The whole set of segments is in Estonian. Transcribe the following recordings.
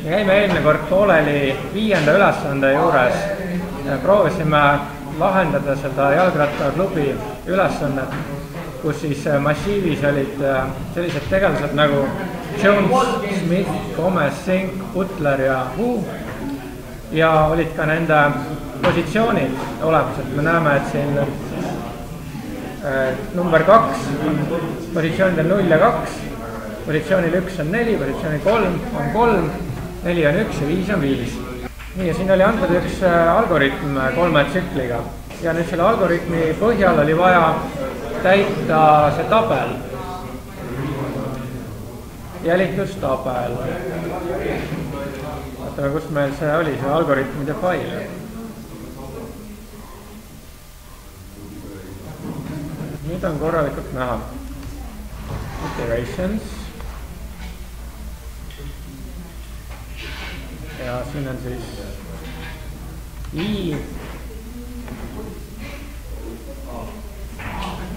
Me jäime eelmine kord pooleli 5. ülesande juures. Proovisime lahendada seda jalgrattaklubi ülesannet, kus siis massiivis olid sellised tegelased nagu Jones, Smith, Gomez, Sink, Butler ja Wu ja olid ka nende positsioonid olemas, et me näeme, et siin number 2 on positsioonidel 0 ja 2, positsioonil 1 on 4, positsioonil 3 on 3, 4 on 1 ja 5 on 5. Nii, ja siin oli antud üks algoritm 3 tsükliga ja nüüd selle algoritmi põhjal oli vaja täita see tabel, jälitustabel. Vaatame, kus meil see oli, see algoritmide fail. Nüüd on korralikult näha. Iterations. Ja siin on siis I,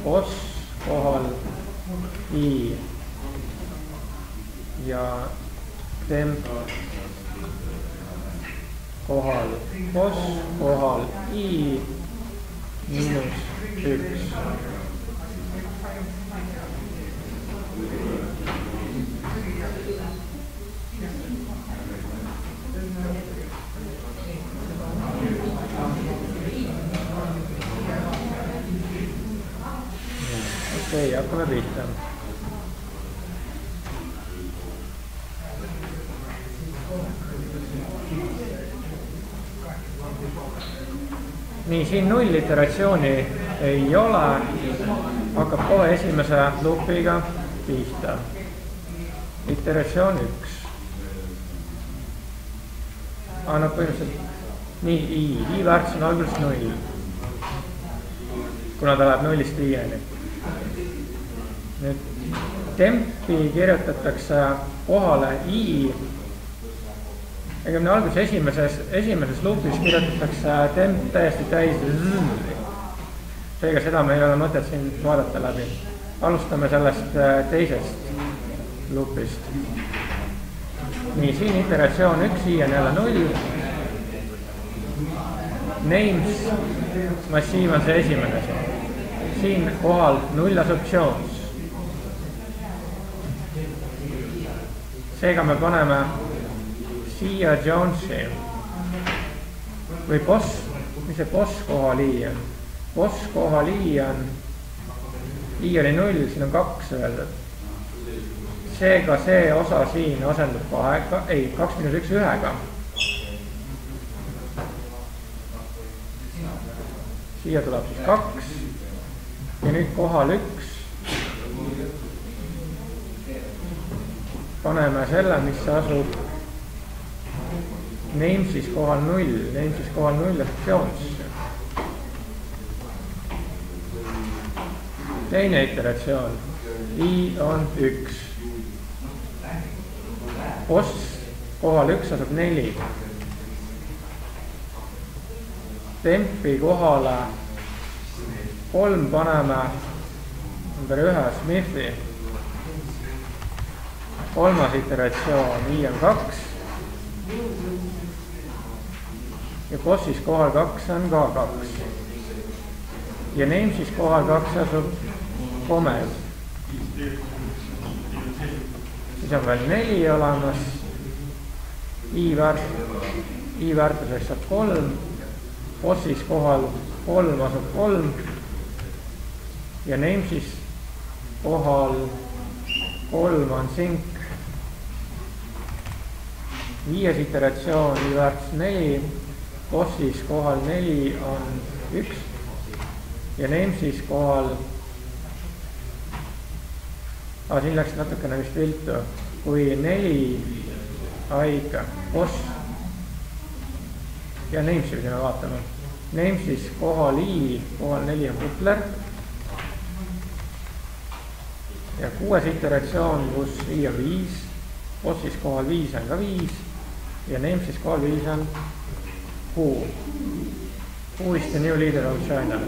boss kohal I ja temp kohal boss kohal I miinus 1. Okei, hakkame pihta. Nii, siin 0 iteratsiooni ei ole, hakkab kohe esimese loopiga pihta. Iteratsioon 1. No põhimõtteliselt nii I väärtus on alguses 0, kuna ta läheb 0-st 5-ni. Nüüd tempi kirjutatakse kohale I, ega minu alguses esimeses loopis kirjutatakse temp täiesti täis Z. Seega seda meil ei ole mõtet siin vaadata läbi. Alustame sellest teisest loopist. Nii, siin iteratsioon 1, I on jälle 0. Names, massiiv on see esimene siin. Siin kohal 0 asub Jones. Seega me paneme siia Jonesi või boss, mis see boss kohal I on? Boss kohal I on, I oli 0, siin on 2 öeldud. Seega see osa siin asendub 2 miinus 1 1-ga. Siia tuleb siis 2 ja nüüd kohal 1. Paneme selle, mis asub Names'is kohal 0, Names'is kohal 0 asub Jones. Teine iteratsioon, I on 1. Boss kohal 1 asub 4. Tempi kohale 3 paneme number 1 Smithi. Kolmas iteratsioon, I on 2. Ja bossis kohal 2 on ka 2. Ja Names'is kohal 2 asub Gomez. Siis on veel 4 olemas. I väärtuseks saab 3. Bossis kohal 3 asub 3. Ja Names'is kohal 3 on Sink. 5. iteratsioon, I väärtus 4. Bossis kohal 4 on 1. Ja Names'is kohal siin läks natukene vist viltu, kui 4 boss ja Names'i pidime vaatama. Names'is kohal I, kohal 4 on Butler. Ja 6. iteratsioon, kus I on 5. Bossis kohal 5 on ka 5. Ja Names'is kohal 5 on Who is the new leader of China?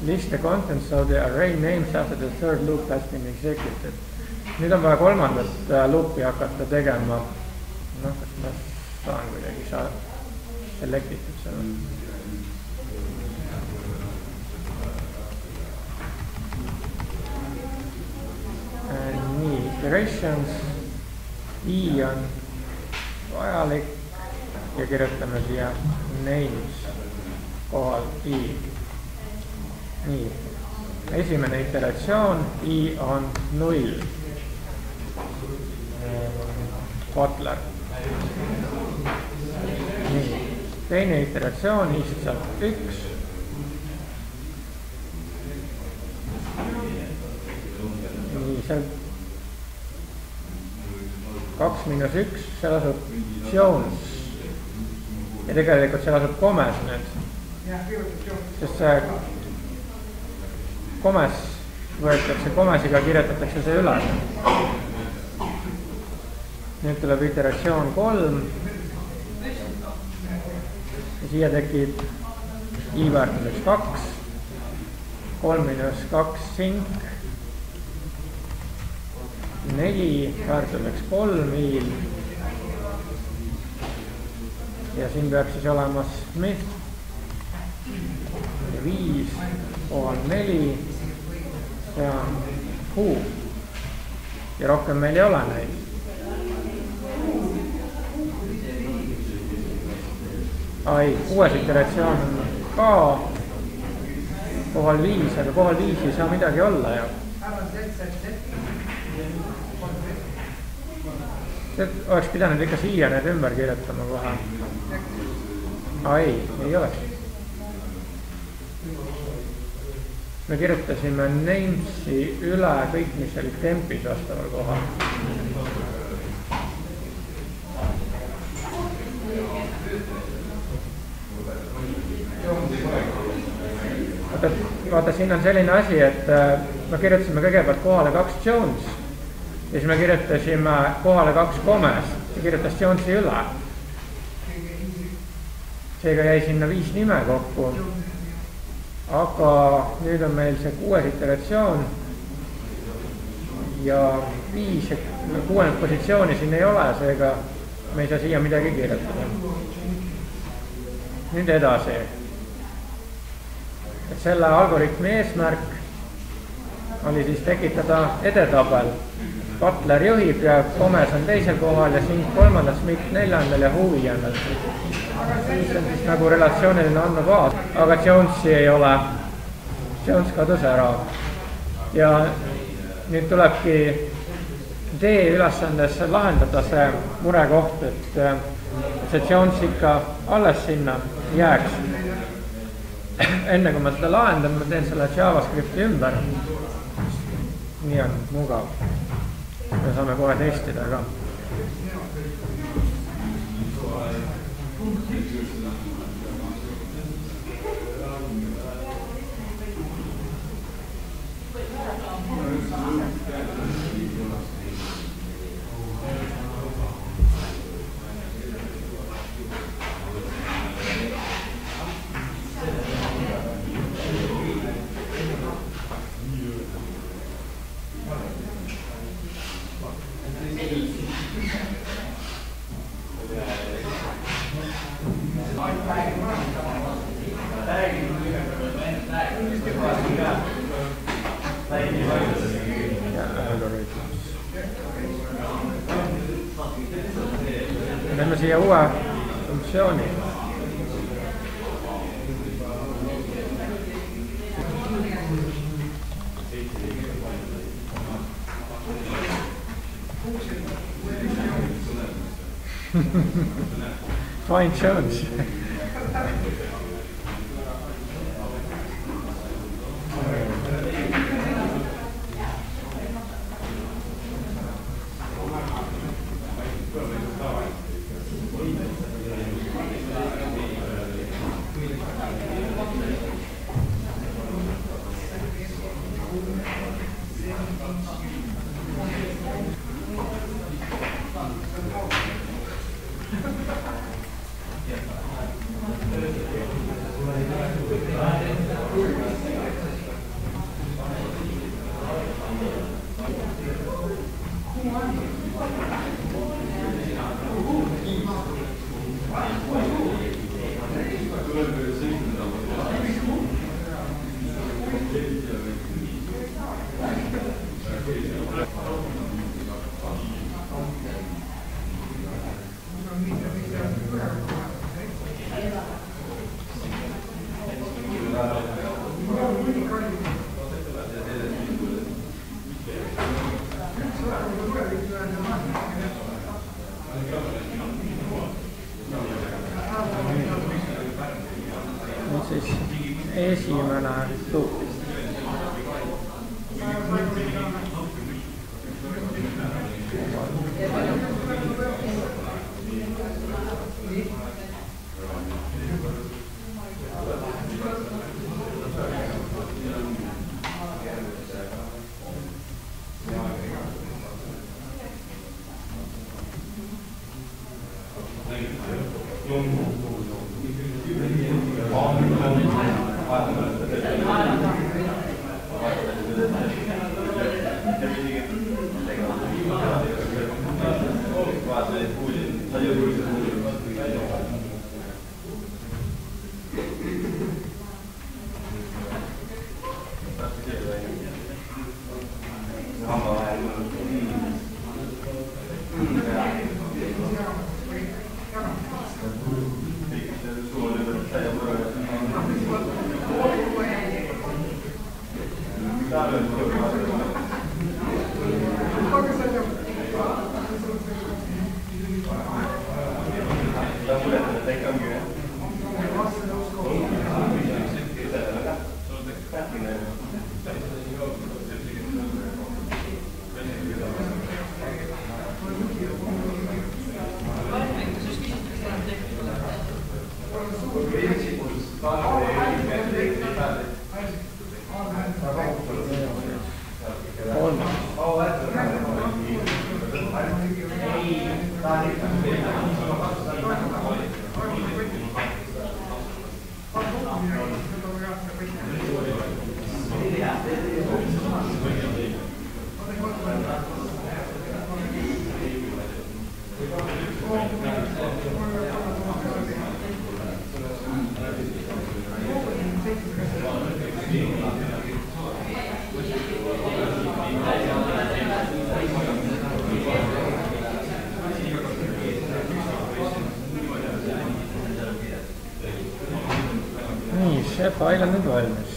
List the contents of the array names after the third loop has been executed. nüüd on vaja kolmandat loopi hakata tegema. Noh, kas ma saan kuidagi selektitud selle. Nii, iterations, I on vajalik ja kirjutame siia names kohal I. Nii, esimene iteratsioon, I on 0. Butler. Nii, teine iteratsioon, I saab 1. Nii, seal 2 miinus 1, seal asub Jones. Ja tegelikult seal asub komes nüüd. Sest see komes võetakse, komesiga kirjutatakse see üle. Nüüd tuleb iteratsioon 3. Ja siia tekib I väärtuseks 2. 3 miinus 2 sink. 4 väärtuseks 3 I-l. Ja siin peab siis olema Smith. Ja 5 kohal 4. See on Who. Ja rohkem meil ei ole neid. Ai, uues iteratsioon on ka kohal 5, aga kohal 5 ei saa midagi olla ju. See oleks pidanud ikka siia need ümber kirjutama kohe. Ai, ei oleks. Me kirjutasime namesi üle kõik, mis olid tempis vastaval kohal. Vaata, siin on selline asi, et me kirjutasime kõigepealt kohale 2 Jones ja siis me kirjutasime kohale 2 Gomez ja kirjutas Jonesi üle. Seega jäi sinna 5 nime kokku. Aga nüüd on meil see 6 iteratsioon ja 5 ja 6 positsiooni siin ei ole, seega me ei saa siia midagi kirjutada. Nüüd edasi. Et selle algoritmi eesmärk oli siis tekitada edetabel. Butler juhib ja Gomez on teisel kohal ja Sink 3. Smith 4. ja Who 5. See on siis nagu relatsiooniline andmebaas, aga Jonesi ei ole. Jones kadus ära. Ja nüüd tulebki D ülesandes lahendada see murekoht, et see Jones ikka alles sinna jääks. Enne kui ma seda lahendan, ma teen selle JavaScripti ümber. Nii on mugav. Me saame kohe testida ka. Teeme siia uue funktsiooni. Find Jones. esimene luup. See fail on nüüd valmis.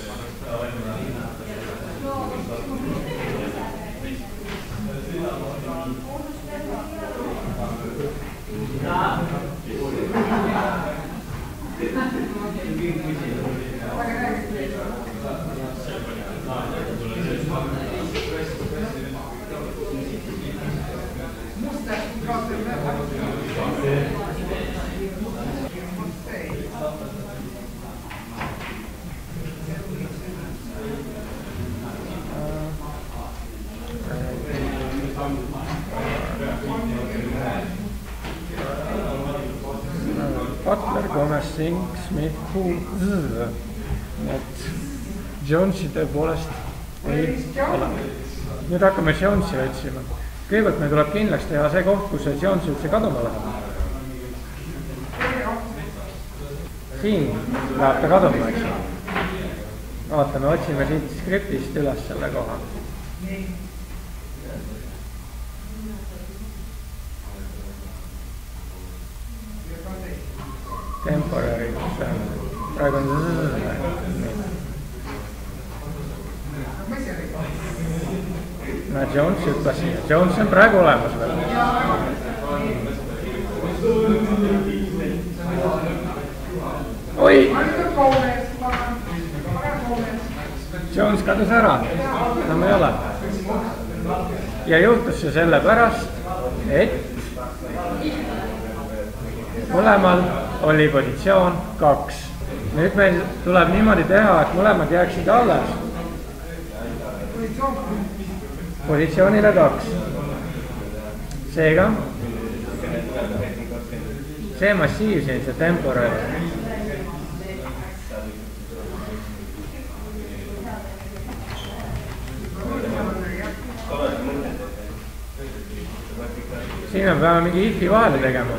Butler, Gomez, Singh, Smith, et Jonesi tõepoolest ei ole. Nüüd hakkame Jonesi otsima. Kõigepealt meil tuleb kindlaks teha see koht, kus see Jones üldse kaduma läheb. Siin läheb ta kaduma, eks. Vaatame, otsime siit skriptist üles selle koha. Temporary, praegu on no Jones ütles siia, Jones on praegu olemas veel. Oi! Jones kadus ära, enam ei ole. Ja juhtus see selle pärast, et mõlemal oli positsioon 2. Nüüd meil tuleb niimoodi teha, et mõlemad jääksid alles. Positsioonile 2. Seega see massiiv siin, see temporary. Siin me peame mingi if'i vahele tegema.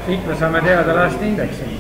Siit me saame teada last indeksi.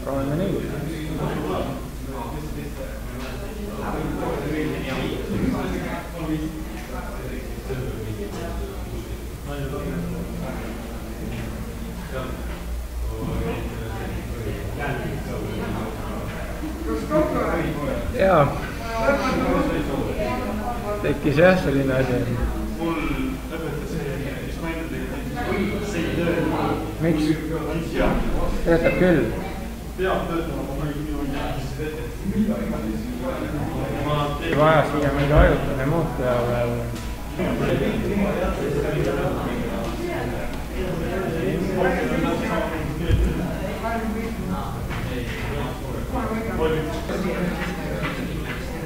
Proovime nii. Jaa, tekkis jah selline asi. Miks? Töötab küll. Vaja siia mingi ajutine muutuja veel.